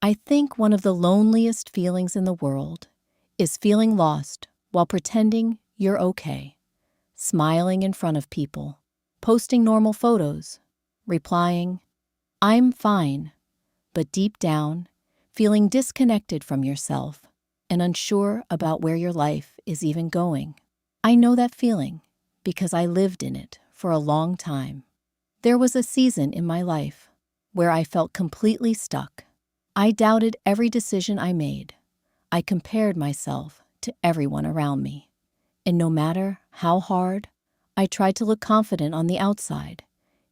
I think one of the loneliest feelings in the world is feeling lost while pretending you're okay, smiling in front of people, posting normal photos, replying, "I'm fine," but deep down, feeling disconnected from yourself and unsure about where your life is even going. I know that feeling because I lived in it for a long time. There was a season in my life where I felt completely stuck. I doubted every decision I made. I compared myself to everyone around me. And no matter how hard I tried to look confident on the outside,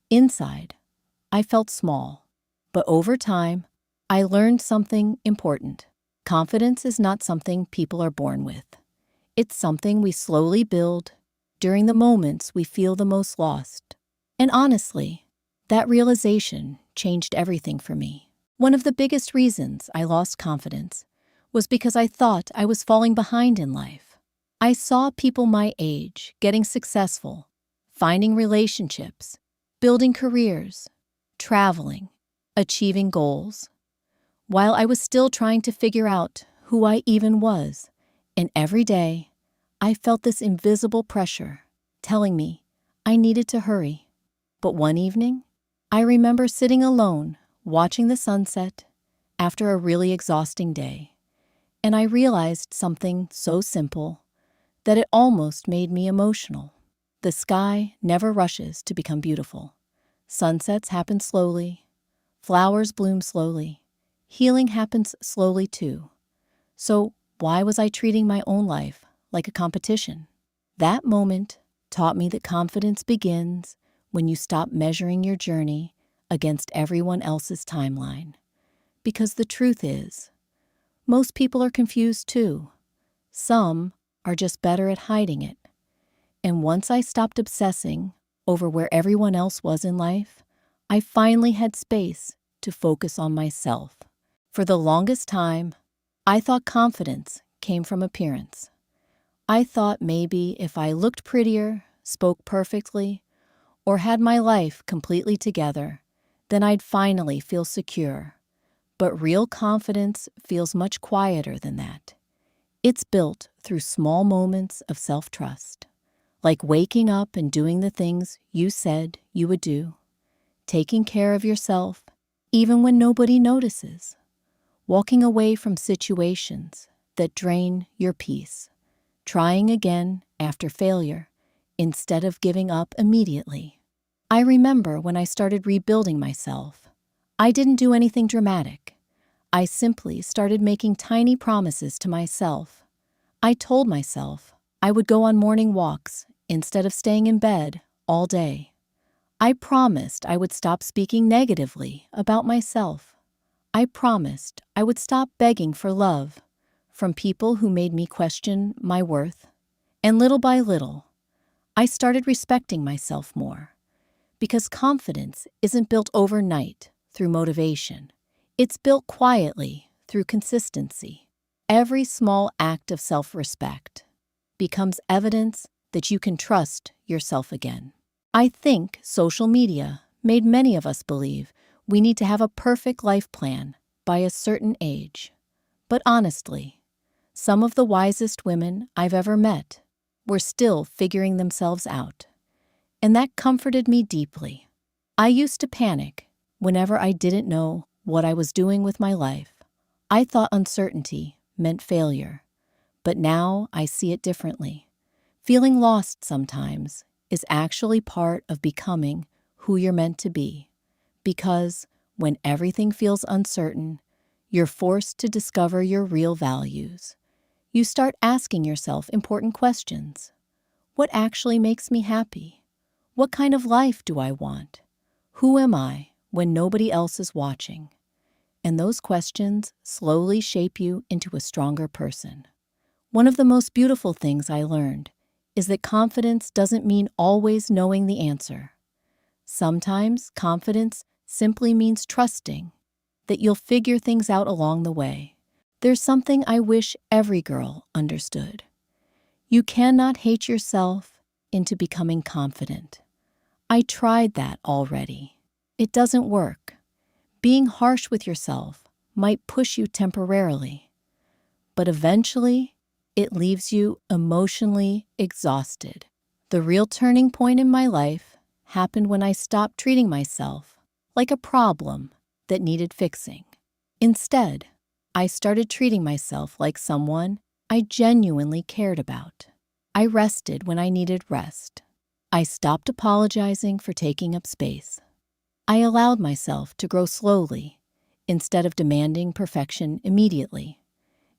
inside, I felt small. But over time, I learned something important. Confidence is not something people are born with. It's something we slowly build during the moments we feel the most lost. And honestly, that realization changed everything for me. One of the biggest reasons I lost confidence was because I thought I was falling behind in life. I saw people my age getting successful, finding relationships, building careers, traveling, achieving goals, while I was still trying to figure out who I even was. And every day, I felt this invisible pressure telling me I needed to hurry. But one evening, I remember sitting alone, watching the sunset after a really exhausting day, and I realized something so simple that it almost made me emotional. The sky never rushes to become beautiful. Sunsets happen slowly, flowers bloom slowly, healing happens slowly too. So why was I treating my own life like a competition? That moment taught me that confidence begins when you stop measuring your journey against everyone else's timeline. Because the truth is, most people are confused too. Some are just better at hiding it. And once I stopped obsessing over where everyone else was in life, I finally had space to focus on myself. For the longest time, I thought confidence came from appearance. I thought maybe if I looked prettier, spoke perfectly, or had my life completely together, then I'd finally feel secure. But real confidence feels much quieter than that. It's built through small moments of self-trust, like waking up and doing the things you said you would do, taking care of yourself even when nobody notices, walking away from situations that drain your peace, trying again after failure instead of giving up immediately. I remember when I started rebuilding myself. I didn't do anything dramatic. I simply started making tiny promises to myself. I told myself I would go on morning walks instead of staying in bed all day. I promised I would stop speaking negatively about myself. I promised I would stop begging for love from people who made me question my worth. And little by little, I started respecting myself more. Because confidence isn't built overnight through motivation. It's built quietly through consistency. Every small act of self-respect becomes evidence that you can trust yourself again. I think social media made many of us believe we need to have a perfect life plan by a certain age. But honestly, some of the wisest women I've ever met were still figuring themselves out. And that comforted me deeply. I used to panic whenever I didn't know what I was doing with my life. I thought uncertainty meant failure, but now I see it differently. Feeling lost sometimes is actually part of becoming who you're meant to be, because when everything feels uncertain, you're forced to discover your real values. You start asking yourself important questions. What actually makes me happy? What kind of life do I want? Who am I when nobody else is watching? And those questions slowly shape you into a stronger person. One of the most beautiful things I learned is that confidence doesn't mean always knowing the answer. Sometimes confidence simply means trusting that you'll figure things out along the way. There's something I wish every girl understood. You cannot hate yourself into becoming confident. I tried that already. It doesn't work. Being harsh with yourself might push you temporarily, but eventually it leaves you emotionally exhausted. The real turning point in my life happened when I stopped treating myself like a problem that needed fixing. Instead, I started treating myself like someone I genuinely cared about. I rested when I needed rest. I stopped apologizing for taking up space. I allowed myself to grow slowly instead of demanding perfection immediately.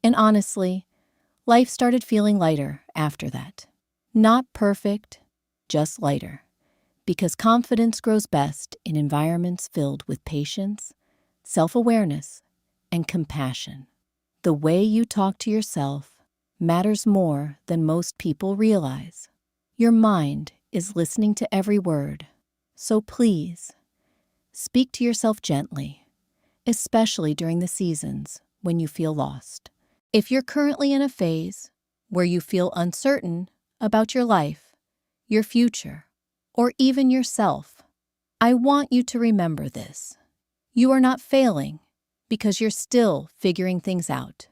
And honestly, life started feeling lighter after that. Not perfect, just lighter. Because confidence grows best in environments filled with patience, self-awareness, and compassion. The way you talk to yourself matters more than most people realize. Your mind is listening to every word, so please, speak to yourself gently, especially during the seasons when you feel lost. If you're currently in a phase where you feel uncertain about your life, your future, or even yourself, I want you to remember this. You are not failing because you're still figuring things out.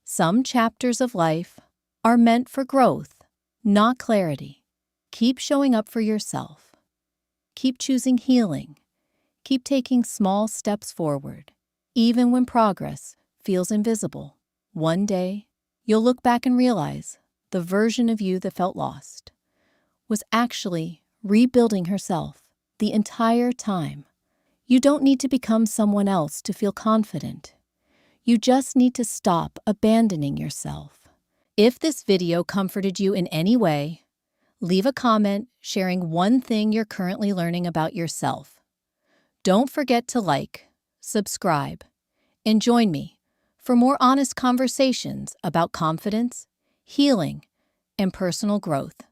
Some chapters of life are meant for growth, not clarity. Keep showing up for yourself. Keep choosing healing. Keep taking small steps forward, even when progress feels invisible. One day, you'll look back and realize the version of you that felt lost was actually rebuilding herself the entire time. You don't need to become someone else to feel confident. You just need to stop abandoning yourself. If this video comforted you in any way, leave a comment sharing one thing you're currently learning about yourself. Don't forget to like, subscribe, and join me for more honest conversations about confidence, healing, and personal growth.